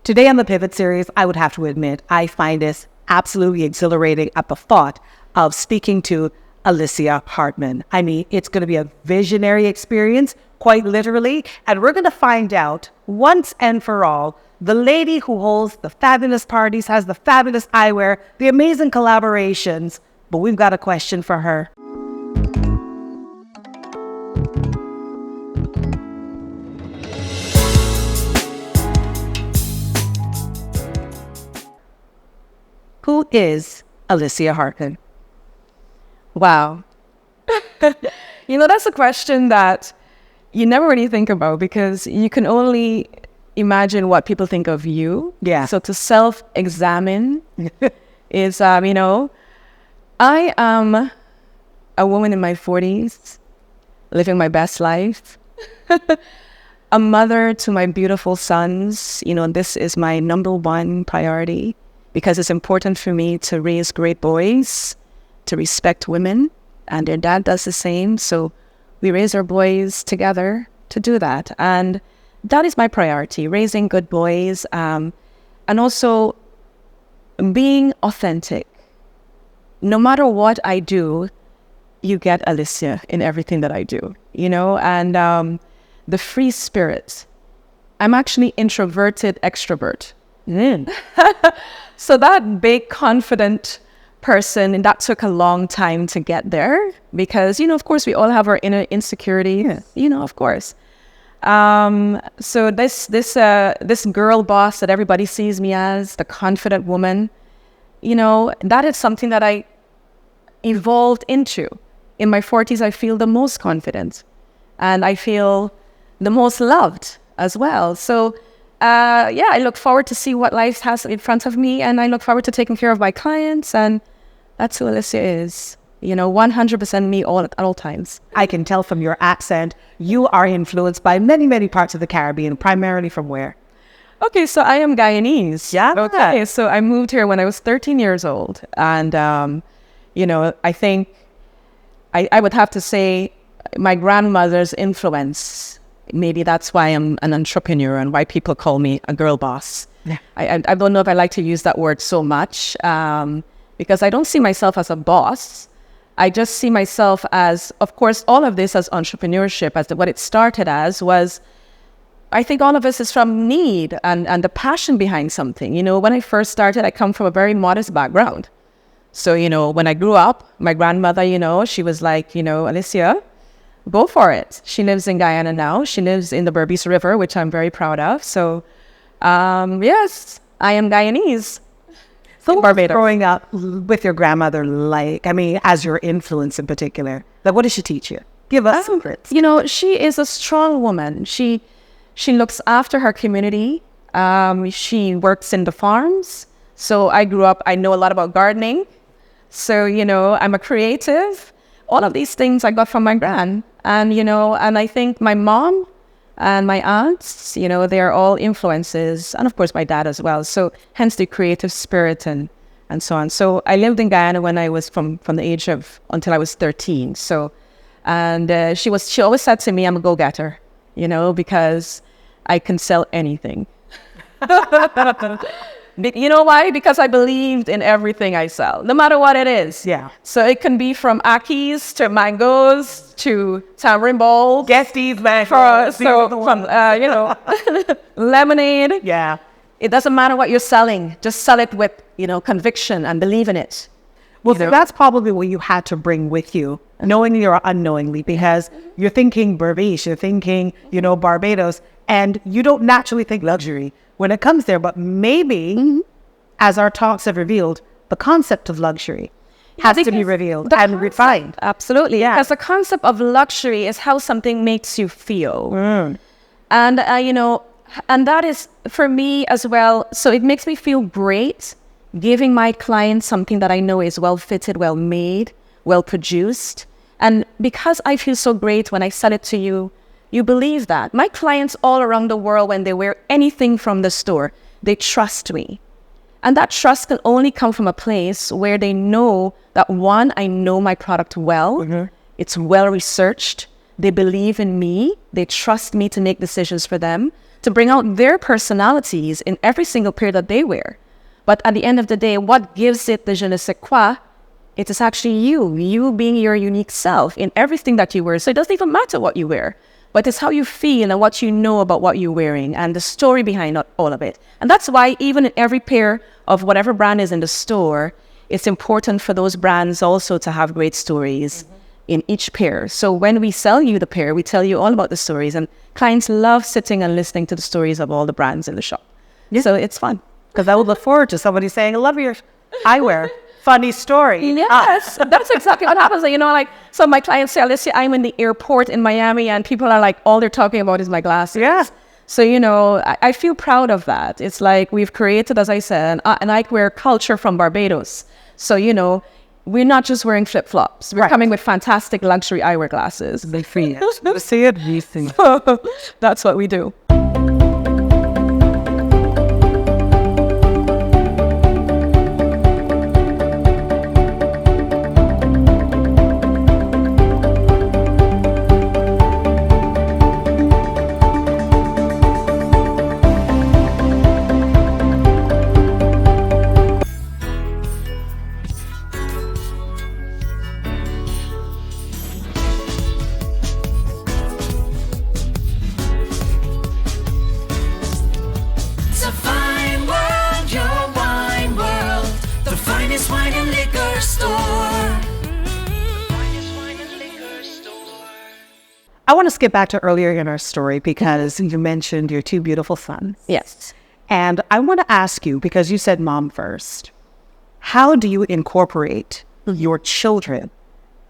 Today on the Pivot series, I would have to admit, I find this absolutely exhilarating at the thought of speaking to Alicia Hartman. I mean, it's going to be a visionary experience, quite literally, and we're going to find out once and for all the lady who holds the fabulous parties, has the fabulous eyewear, the amazing collaborations, but we've got a question for her. Who is Alicia Hartman? Wow. That's a question that you never really think about because you can only imagine what people think of you. Yeah. So to self-examine is, I am a woman in my 40s, living my best life, a mother to my beautiful sons. This is my number one priority because it's important for me to raise great boys, to respect women, and their dad does the same. So we raise our boys together to do that. And that is my priority, raising good boys, and also being authentic. No matter what I do, you get Alysia in everything that I do, and the free spirit. I'm actually introverted extrovert. So that big, confident person, and that took a long time to get there because, of course, we all have our inner insecurity, of course. So this girl boss that everybody sees me as, the confident woman, that is something that I evolved into. In my 40s, I feel the most confident and I feel the most loved as well. So I look forward to see what life has in front of me, and I look forward to taking care of my clients, and that's who Alysia is. 100% me at all times. I can tell from your accent, you are influenced by many, many parts of the Caribbean, primarily from where? Okay, so I am Guyanese. Yeah. Okay, so I moved here when I was 13 years old, and I think I would have to say my grandmother's influence. Maybe that's why I'm an entrepreneur and why people call me a girl boss. Yeah. I don't know if I like to use that word so much because I don't see myself as a boss. I just see myself as, of course, all of this as entrepreneurship, as what it started as was, I think all of us is from need and the passion behind something. When I first started, I come from a very modest background. So, when I grew up, my grandmother, she was like, Alysia, go for it. She lives in Guyana now. She lives in the Barbados River, which I'm very proud of. So, yes, I am Guyanese. So Barbados. Growing up with your grandmother, as your influence in particular, what did she teach you? Give us some secrets. She is a strong woman. She looks after her community. She works in the farms. So I grew up, I know a lot about gardening. So, I'm a creative. All of these things I got from my gran. And, and I think my mom and my aunts, they're all influences. And of course, my dad as well. So hence the creative spirit and so on. So I lived in Guyana when I was from the age of, until I was 13. So, and she always said to me, I'm a go-getter, because I can sell anything. You know why? Because I believed in everything I sell, no matter what it is. Yeah. So it can be from akis to mangoes to tamarind balls. Guess these mangoes. From lemonade. Yeah. It doesn't matter what you're selling. Just sell it with, conviction and believe in it. Well, so that's probably what you had to bring with you, knowingly or unknowingly, because you're thinking Barbados, you're thinking, Barbados, and you don't naturally think luxury when it comes there. But maybe, as our talks have revealed, the concept of luxury has to be revealed and refined. Absolutely. Yeah. Because the concept of luxury is how something makes you feel. And, and that is for me as well. So it makes me feel great giving my clients something that I know is well fitted, well made, well produced. And because I feel so great when I sell it to you, you believe that. My clients all around the world, when they wear anything from the store, they trust me. And that trust can only come from a place where they know that, one, I know my product well. It's well researched. They believe in me. They trust me to make decisions for them. to bring out their personalities in every single pair that they wear. But at the end of the day, what gives it the je ne sais quoi? It is actually you being your unique self in everything that you wear. So it doesn't even matter what you wear, but it's how you feel and what you know about what you're wearing and the story behind all of it. And that's why even in every pair of whatever brand is in the store, it's important for those brands also to have great stories in each pair. So when we sell you the pair, we tell you all about the stories, and clients love sitting and listening to the stories of all the brands in the shop. Yeah. So it's fun. Because I would look forward to somebody saying, I love your eyewear. Funny story. Yes, that's exactly what happens. You know, like, so my clients say, Alysia, I'm in the airport in Miami, and people are like, all they're talking about is my glasses. Yeah. So, you know, I feel proud of that. It's like we've created, as I said, an eyewear culture from Barbados. So, you know, we're not just wearing flip-flops. We're coming with fantastic luxury eyewear glasses. They see it. They see it. We see. That's what we do. I want to skip back to earlier in our story because you mentioned your two beautiful sons. Yes. And I want to ask you, because you said mom first, how do you incorporate your children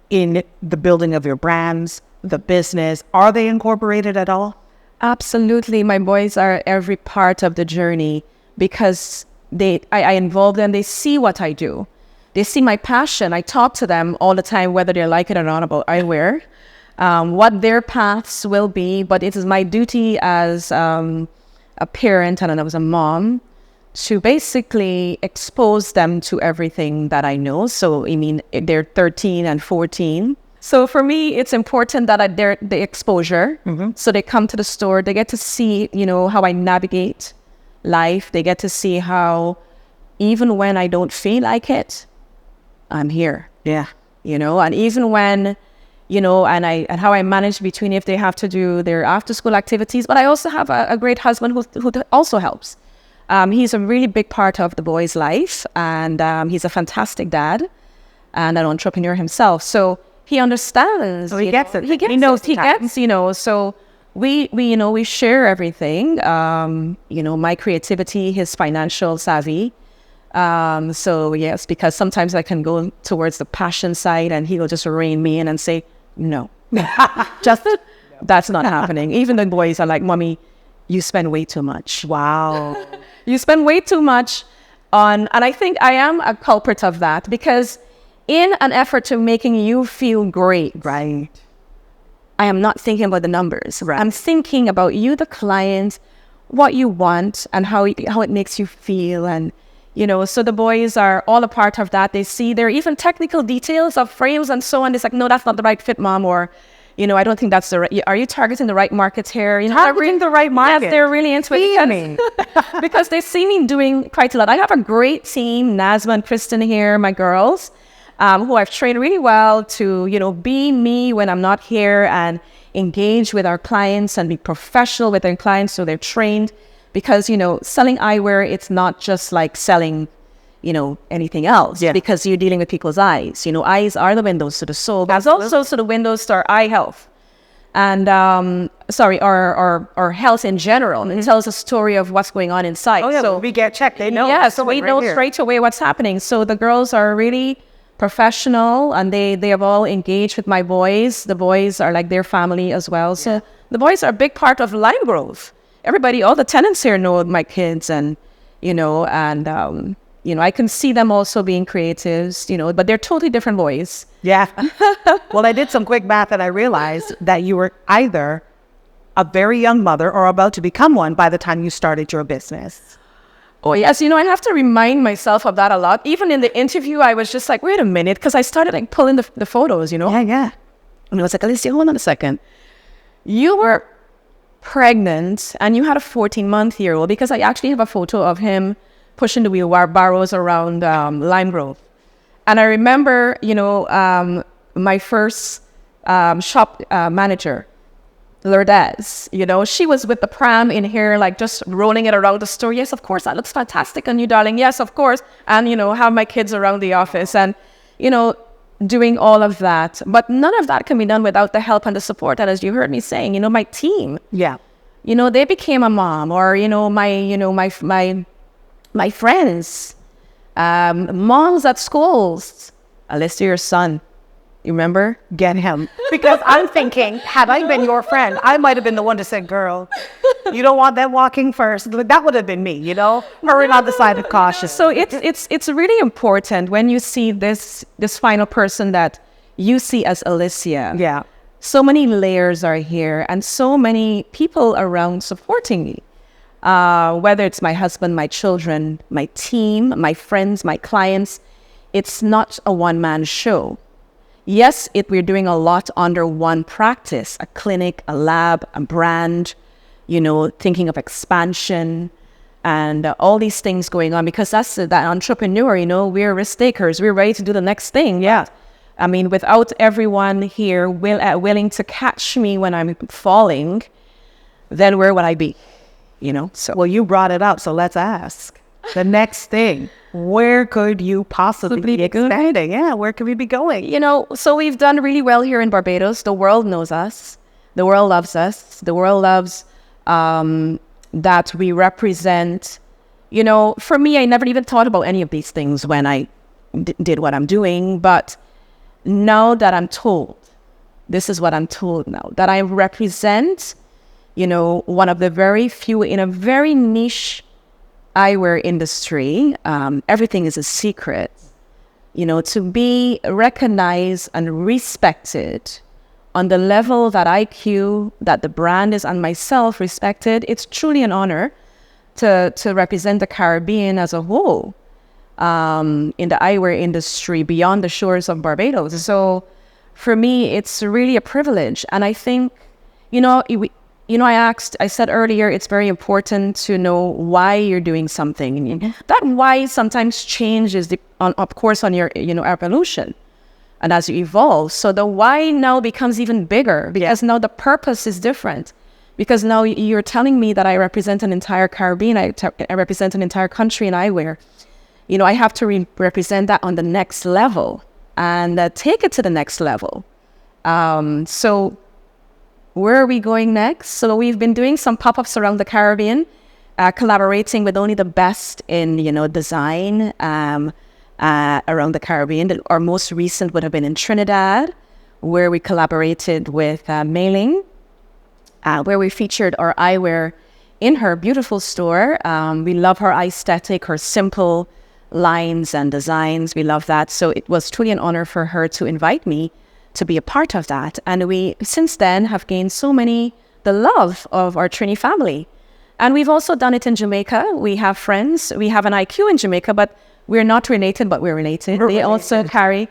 in the building of your brands, the business? Are they incorporated at all? Absolutely. My boys are every part of the journey because I involve them. They see what I do. They see my passion. I talk to them all the time, whether they like it or not, about eyewear. What their paths will be, but it is my duty as a parent and as a mom to basically expose them to everything that I know. So, I mean, they're 13 and 14. So for me, it's important that they're the exposure. So they come to the store, they get to see, you know, how I navigate life. They get to see how, even when I don't feel like it, I'm here. Yeah. You know, and even when, you know, and how I manage between if they have to do their after school activities. But I also have a great husband who also helps. He's a really big part of the boys' life, and he's a fantastic dad and an entrepreneur himself. So he understands. So he gets it. He gets. He knows. He gets. You know. So we you know, we share everything. You know, my creativity, his financial savvy. So yes, because sometimes I can go towards the passion side, and he'll just rein me in and say, no, just that's not happening. Even the boys are like, Mommy, you spend way too much. Wow. You spend way too much on, and I think I am a culprit of that, because in an effort to making you feel great, Right. I am not thinking about the numbers. Right. I'm thinking about you, the client, what you want, and how it makes you feel. And, you know, so the boys are all a part of that. They see there are even technical details of frames and so on. It's like, no, that's not the right fit, Mom. Or, you know, I don't think that's the right, are you targeting the right markets here? You know, Targeting the right market. Yes, they're really into it because they see me doing quite a lot. I have a great team, Nazma and Kristen here, my girls, who I've trained really well to, you know, be me when I'm not here and engage with our clients and be professional with our clients. So they're trained. Because, you know, selling eyewear, it's not just like selling, you know, anything else. Yeah. Because you're dealing with people's eyes. You know, eyes are the windows to the soul. But it's also to the windows to our eye health. And, our health in general. And it tells a story of what's going on inside. Oh, yeah. So We get checked. They know. yes, so we know straight away what's happening. So the girls are really professional, and they have all engaged with my boys. The boys are like their family as well. So the boys are a big part of Limegrove. Everybody, all the tenants here know my kids, and, you know, I can see them also being creatives, you know, but they're totally different boys. Yeah. Well, I did some quick math and I realized that you were either a very young mother or about to become one by the time you started your business. Oh, yes. You know, I have to remind myself of that a lot. Even in the interview, I was just like, wait a minute, because I started like pulling the photos, you know? Yeah. And I was like, Alysia, hold on a second. You were pregnant and you had a 14-month-year-old, because I actually have a photo of him pushing the wheelbarrows around Limegrove. And I remember, my first shop manager, Lourdes, she was with the pram in here, like just rolling it around the store. Yes, of course, that looks fantastic on you, darling. Yes, of course. And, have my kids around the office and, doing all of that. But none of that can be done without the help and the support. And as you heard me saying, my team, they became a mom, or, my friends, moms at schools. Alysia, your son, you remember? Get him. Because I'm thinking, had I been your friend, I might have been the one to say, girl, you don't want them walking first. That would have been me, hurrying on the side of caution. So it's really important when you see this final person that you see as Alysia. Yeah. So many layers are here and so many people around supporting me. Whether it's my husband, my children, my team, my friends, my clients, it's not a one-man show. Yes, we're doing a lot under one practice, a clinic, a lab, a brand, thinking of expansion and all these things going on, because that's that entrepreneur, we're risk takers. We're ready to do the next thing. Yeah. I mean, without everyone here willing to catch me when I'm falling, then where would I be? So. Well, you brought it up, so let's ask. The next thing, where could you possibly be expanding? Yeah, where could we be going? So we've done really well here in Barbados. The world knows us. The world loves us. The world loves that we represent. For me, I never even thought about any of these things when I did what I'm doing. But now that I'm told, this is what I'm told now, that I represent, one of the very few in a very niche eyewear industry. Everything is a secret. To be recognized and respected on the level that Eye Q, that the brand is, and myself respected, it's truly an honor to represent the Caribbean as a whole in the eyewear industry beyond the shores of Barbados. So for me, it's really a privilege. And I think, I said earlier, it's very important to know why you're doing something. That why sometimes changes, of course, on your, evolution and as you evolve. So the why now becomes even bigger, because now the purpose is different. Because now you're telling me that I represent an entire Caribbean, I represent an entire country in eyewear. I have to represent that on the next level and take it to the next level. So where are we going next? So we've been doing some pop-ups around the Caribbean, collaborating with only the best in, design around the Caribbean. Our most recent would have been in Trinidad, where we collaborated with Mailing, where we featured our eyewear in her beautiful store. We love her aesthetic, her simple lines and designs. We love that. So it was truly an honor for her to invite me to be a part of that. And we, since then, have gained the love of our Trini family. And we've also done it in Jamaica. We have friends. We have an Eye Q in Jamaica, but we're not related, but we're related. They also carry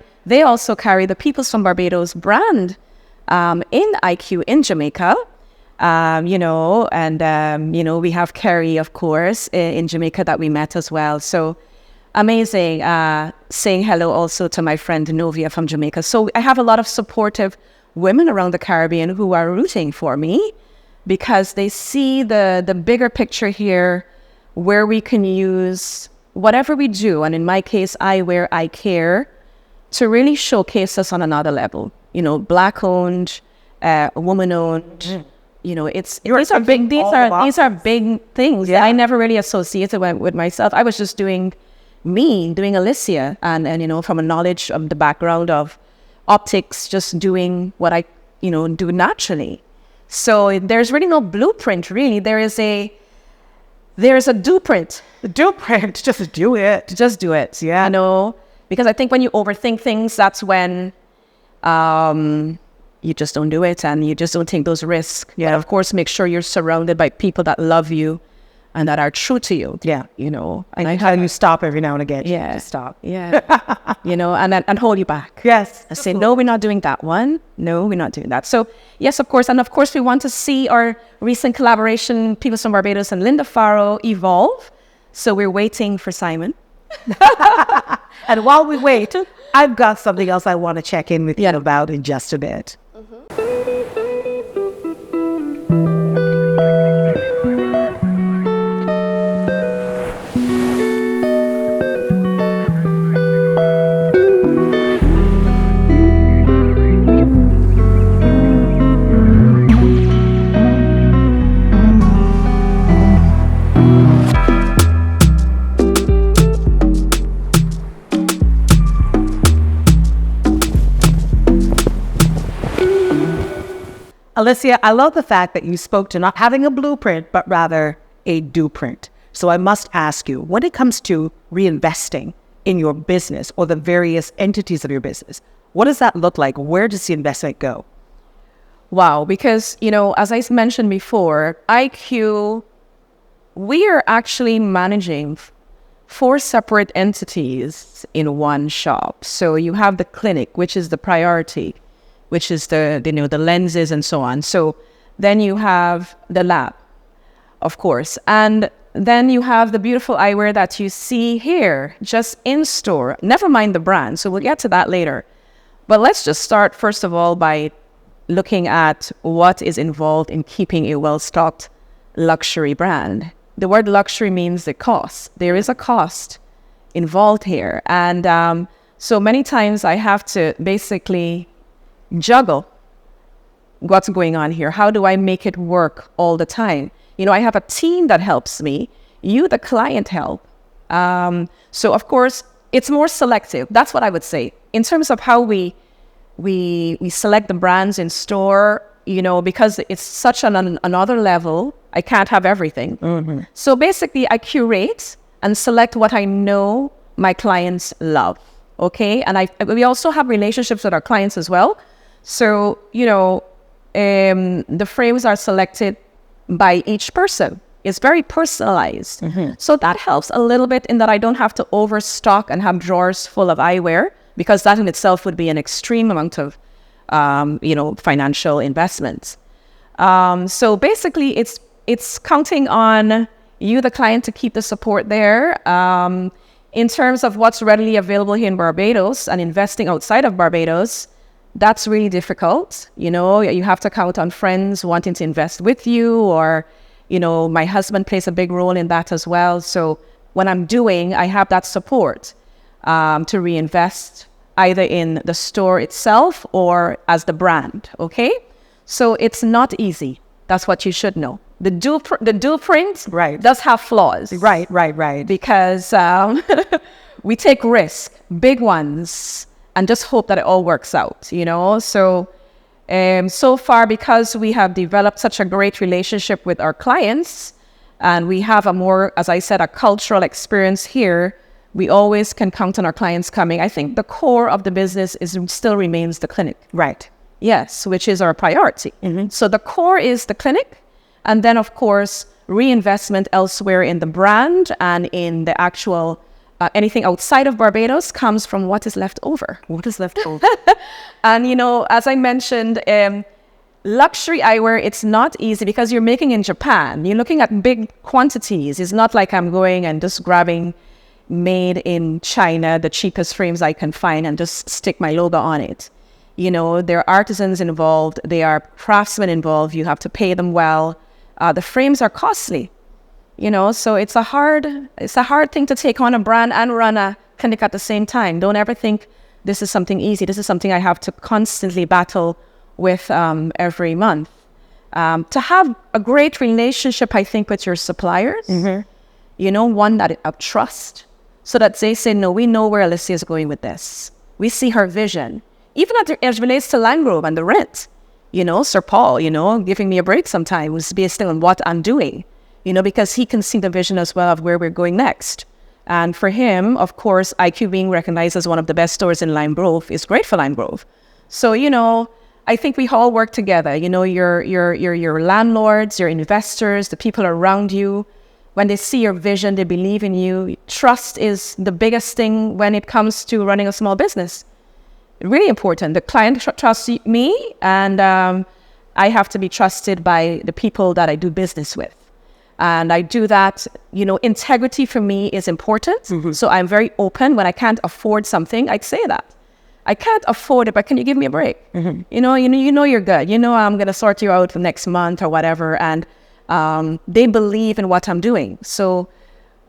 the Peoples from Barbados brand in Eye Q in Jamaica. We have Kerry, of course, in Jamaica that we met as well. So amazing. Saying hello also to my friend Novia from Jamaica. So I have a lot of supportive women around the Caribbean who are rooting for me, because they see the bigger picture here, where we can use whatever we do. And in my case, eyewear, eye care, to really showcase us on another level. Black owned, woman owned. These are big things. Yeah. I never really associated with myself. I was just doing Alysia, and from a knowledge of the background of optics, just doing what I do naturally. So there's really no blueprint. Really, there's a blueprint. The blueprint, just do it. Yeah. Because I think when you overthink things, that's when you just don't do it, and you just don't take those risks. Yeah. And of course, make sure you're surrounded by people that love you and that are true to you. Yeah. You know, And I tell you stop every now and again. Yeah. Just stop. Yeah. You know, and hold you back. Yes. I say, no, we're not doing that one. No, we're not doing that. So yes, of course. And of course, we want to see our recent collaboration, People from Barbados and Linda Farrow, evolve. So we're waiting for Simon. And while we wait, I've got something else I want to check in with you about in just a bit. Alysia, I love the fact that you spoke to not having a blueprint, but rather a do-print. So I must ask you, when it comes to reinvesting in your business or the various entities of your business, what does that look like? Where does the investment go? Wow, because, you know, as I mentioned before, IQ, we are actually managing 4 separate entities in one shop. So you have the clinic, which is the priority, which is the lenses and so on. So then you have the lab, of course. And then you have the beautiful eyewear that you see here, just in store. Never mind the brand. So we'll get to that later. But let's just start, first of all, by looking at what is involved in keeping a well-stocked luxury brand. The word luxury means the cost. There is a cost involved here. And so many times I have to basically juggle what's going on here. How do I make it work all the time? You know, I have a team that helps me. You, the client, help. So of course, it's more selective. That's what I would say. In terms of how we select the brands in store, you know, because it's such another level, I can't have everything. Mm-hmm. So basically, I curate and select what I know my clients love. Okay, and we also have relationships with our clients as well. So, you know, the frames are selected by each person. It's very personalized. Mm-hmm. So that helps a little bit in that I don't have to overstock and have drawers full of eyewear, because that in itself would be an extreme amount of, you know, financial investments. So basically, it's counting on you, the client, to keep the support there. In terms of what's readily available here in Barbados and investing outside of Barbados, that's really difficult. You know, you have to count on friends wanting to invest with you, or, you know, my husband plays a big role in that as well. So when I'm doing, I have that support to reinvest either in the store itself or as the brand. Okay, so it's not easy. That's what you should know. The dual print does have flaws. Right. Because we take risks, big ones, and just hope that it all works out, you know? So, so far, because we have developed such a great relationship with our clients, and we have a more, as I said, a cultural experience here, we always can count on our clients coming. I think the core of the business still remains the clinic. Right. Yes, which is our priority. Mm-hmm. So the core is the clinic. And then, of course, reinvestment elsewhere in the brand and in the actual anything outside of Barbados comes from what is left over. What is left over? And, you know, as I mentioned, luxury eyewear, it's not easy because you're making in Japan. You're looking at big quantities. It's not like I'm going and just grabbing made in China, the cheapest frames I can find, and just stick my logo on it. You know, there are artisans involved. There are craftsmen involved. You have to pay them well. The frames are costly. You know, so it's a hard thing to take on a brand and run a clinic at the same time. Don't ever think this is something easy. This is something I have to constantly battle with every month. To have a great relationship, I think, with your suppliers, mm-hmm. you know, one that of trust, so that they say, no, we know where Alysia is going with this. We see her vision. Even as it relates to Limegrove and the rent, you know, Sir Paul, you know, giving me a break sometimes based on what I'm doing. You know, because he can see the vision as well of where we're going next. And for him, of course, IQ being recognized as one of the best stores in Limegrove is great for Limegrove. So, you know, I think we all work together. You know, your landlords, your investors, the people around you. when they see your vision, they believe in you. Trust is the biggest thing when it comes to running a small business. Really important. The client trusts me, and I have to be trusted by the people that I do business with. And I do that, integrity for me is important. Mm-hmm. So I'm very open. When I can't afford something, I'd say that. I can't afford it, but can you give me a break? Mm-hmm. You know you're good. I'm going to sort you out for next month or whatever. And they believe in what I'm doing. So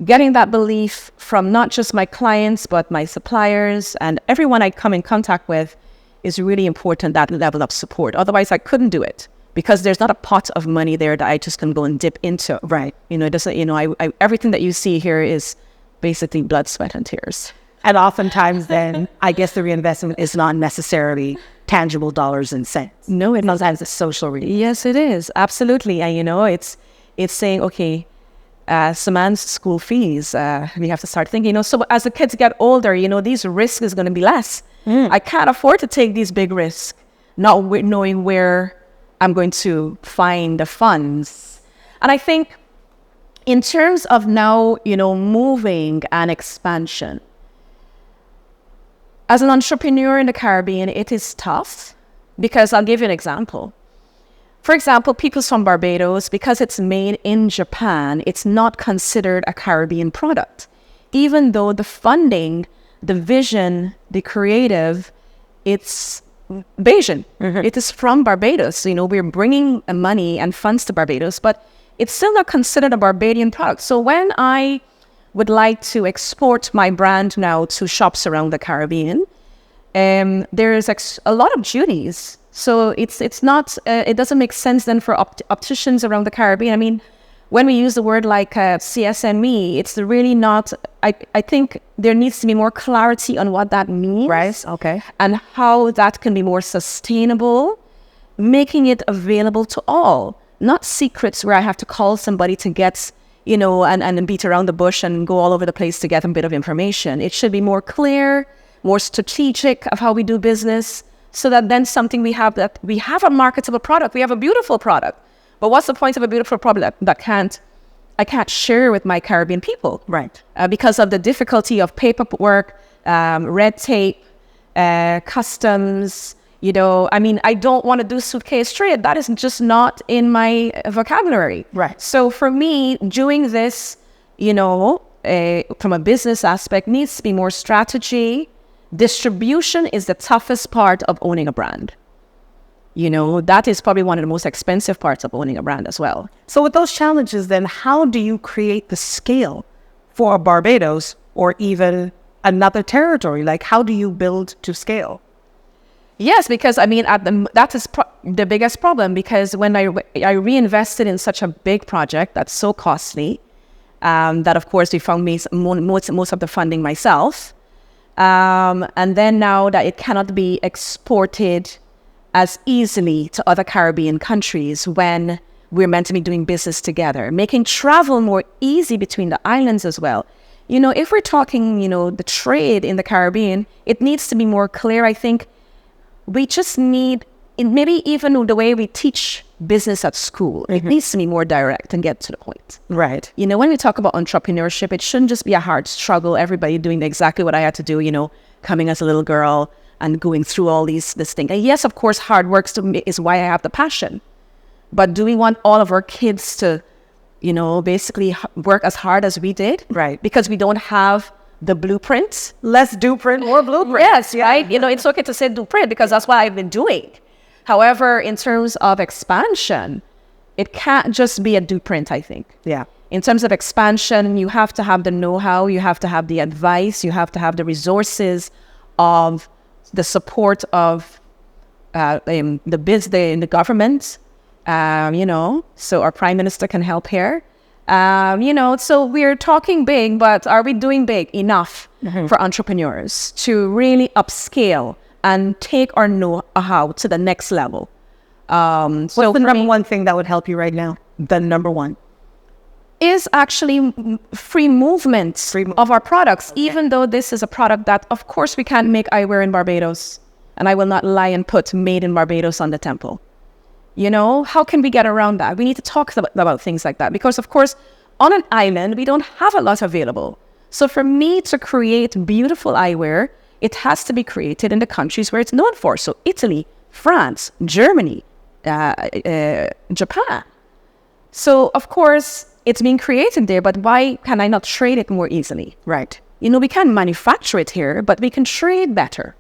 getting that belief from not just my clients, but my suppliers and everyone I come in contact with is really important, that level of support. Otherwise, I couldn't do it because there's not a pot of money there that I just can go and dip into. Right. It doesn't, I everything that you see here is basically blood, sweat, and tears. And oftentimes then, I guess the reinvestment is not necessarily tangible dollars and cents. No, it sometimes it's social reasons. Yes, it is. Absolutely. And, it's saying, okay, Samant's school fees, we have to start thinking, so as the kids get older, these risks is going to be less. I can't afford to take these big risks, not knowing where I'm going to find the funds. And I think in terms of now, moving and expansion, as an entrepreneur in the Caribbean, it is tough because I'll give you an example. For example, people from Barbados, because it's made in Japan, it's not considered a Caribbean product. Even though the funding, the vision, the creative, it's Bayesian. Mm-hmm. It is from Barbados. We're bringing money and funds to Barbados, but it's still not considered a Barbadian product. So when I would like to export my brand now to shops around the Caribbean, there is a lot of duties. So it's not, it doesn't make sense then for opticians around the Caribbean. I mean, when we use the word like CSME, it's really not, I think there needs to be more clarity on what that means. Right, okay. And how that can be more sustainable, making it available to all. Not secrets where I have to call somebody to get, and beat around the bush and go all over the place to get a bit of information. It should be more clear, more strategic of how we do business, so that then we have a marketable product, we have a beautiful product. But what's the point of a beautiful product that I can't share with my Caribbean people? Right. Because of the difficulty of paperwork, red tape, customs, I don't want to do suitcase trade. That is just not in my vocabulary. Right. So for me, doing this, from a business aspect, needs to be more strategy. Distribution is the toughest part of owning a brand. That is probably one of the most expensive parts of owning a brand as well. So with those challenges, then, how do you create the scale for Barbados or even another territory? Like, how do you build to scale? Yes, because that is the biggest problem, because when I reinvested in such a big project that's so costly, that of course we found most of the funding myself. And then now that it cannot be exported as easily to other Caribbean countries when we're meant to be doing business together, making travel more easy between the islands as well. If we're talking, the trade in the Caribbean, it needs to be more clear. I think we just need, maybe even the way we teach business at school, it needs to be more direct and get to the point. Right. When we talk about entrepreneurship, it shouldn't just be a hard struggle, everybody doing exactly what I had to do, coming as a little girl and going through all this thing. And yes, of course, hard work is why I have the passion. But do we want all of our kids to, basically work as hard as we did? Right. Because we don't have the blueprint? Less do-print, more blueprint. Yes, yeah. Right? It's okay to say do-print because that's what I've been doing. However, in terms of expansion, it can't just be a do-print, I think. Yeah. In terms of expansion, you have to have the know-how, you have to have the advice, you have to have the resources of the support of the government, so our prime minister can help here. So we're talking big, but are we doing big enough for entrepreneurs to really upscale and take our know-how to the next level? What's the number one thing that would help you right now? The number one is actually free movement of our products, even though this is a product that, of course, we can't make eyewear in Barbados. And I will not lie and put made in Barbados on the temple. How can we get around that? We need to talk about things like that because, of course, on an island, we don't have a lot available. So for me to create beautiful eyewear, it has to be created in the countries where it's known for. So Italy, France, Germany, Japan. So of course, it's being created there, but why can I not trade it more easily? Right. You know, we can manufacture it here, but we can trade better,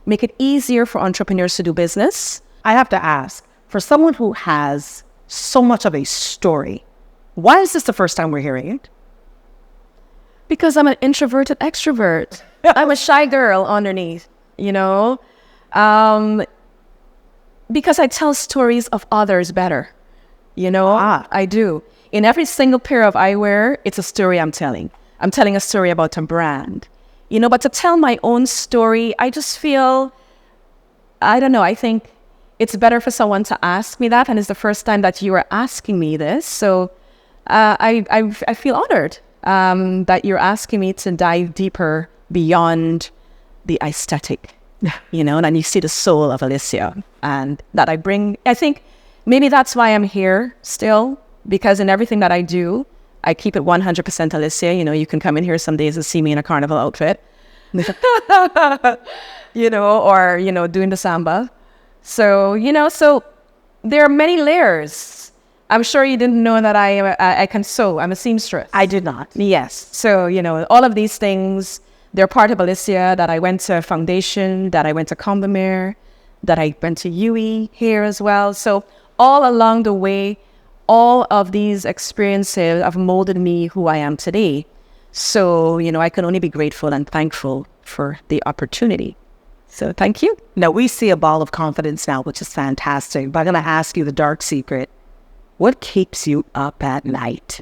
make it easier for entrepreneurs to do business. I have to ask, for someone who has so much of a story, why is this the first time we're hearing it? Because I'm an introverted extrovert. I'm a shy girl underneath, you know? Because I tell stories of others better, you know? I do. In every single pair of eyewear, it's a story I'm telling. I'm telling a story about a brand, you know? But to tell my own story, I just feel, I don't know, I think it's better for someone to ask me that, and it's the first time that you are asking me this. So I feel honored that you're asking me to dive deeper beyond the aesthetic, you know, and you see the soul of Alysia, and that I bring. I think maybe that's why I'm here still, because in everything that I do, I keep it 100% Alysia. You know, you can come in here some days and see me in a carnival outfit, you know, or, you know, doing the samba. So, you know, so there are many layers. I'm sure you didn't know that I can sew. I'm a seamstress. I did not. Yes. So, you know, all of these things, they're part of Alysia, that I went to Foundation, that I went to Combermere, that I went to UE here as well. So all along the way, all of these experiences have molded me who I am today. So, you know, I can only be grateful and thankful for the opportunity. So thank you. Now, we see a ball of confidence now, which is fantastic. But I'm going to ask you the dark secret. What keeps you up at night?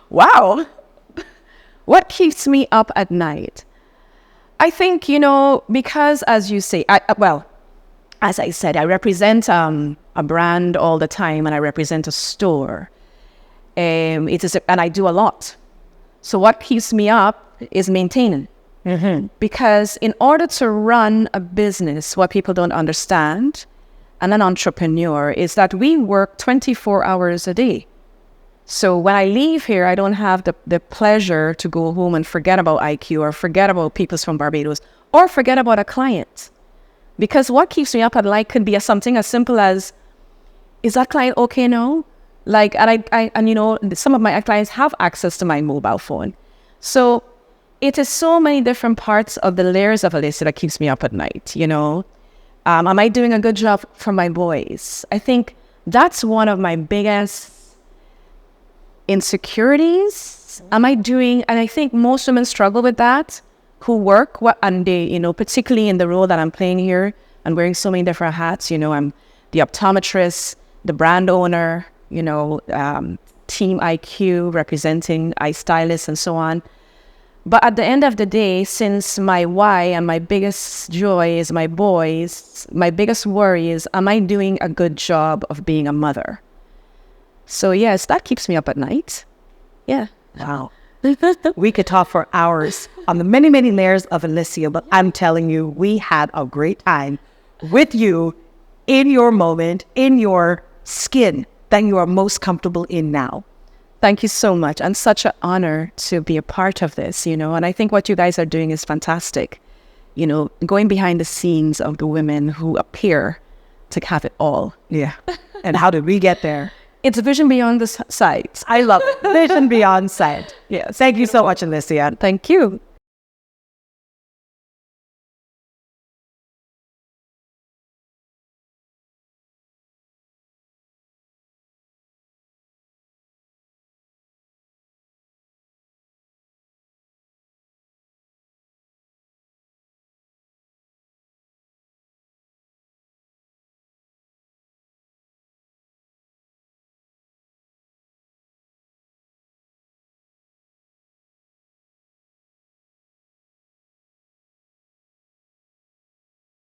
Wow. What keeps me up at night? I think, you know, because as you say, as I said, I represent a brand all the time, and I represent a store. And I do a lot. So what keeps me up is maintaining. Mm-hmm. Because in order to run a business, what people don't understand, and an entrepreneur, is that we work 24 hours a day. So when I leave here, I don't have the pleasure to go home and forget about Eye Q, or forget about Peoples from Barbados, or forget about a client. Because what keeps me up at night could be something as simple as, is that client okay now? Like, and you know, some of my clients have access to my mobile phone. So it is so many different parts of the layers of Alysia that keeps me up at night, you know? Am I doing a good job for my boys? I think that's one of my biggest insecurities. Am I doing, and I think most women struggle with that, who work, and they, you know, particularly in the role that I'm playing here and wearing so many different hats, you know, I'm the optometrist, the brand owner, you know, Team Eye Q, representing eye stylists and so on. But at the end of the day, since my why and my biggest joy is my boys, my biggest worry is, am I doing a good job of being a mother? So yes, that keeps me up at night. Yeah. Wow. We could talk for hours on the many, many layers of Alysia, but I'm telling you, we had a great time with you in your moment, in your skin that you are most comfortable in now. Thank you so much. And such an honor to be a part of this, you know. And I think what you guys are doing is fantastic. You know, going behind the scenes of the women who appear to have it all. Yeah. And how did we get there? It's vision beyond the sight. I love it. Vision beyond sight. Yes. Thank you so much, Alysia. Thank you.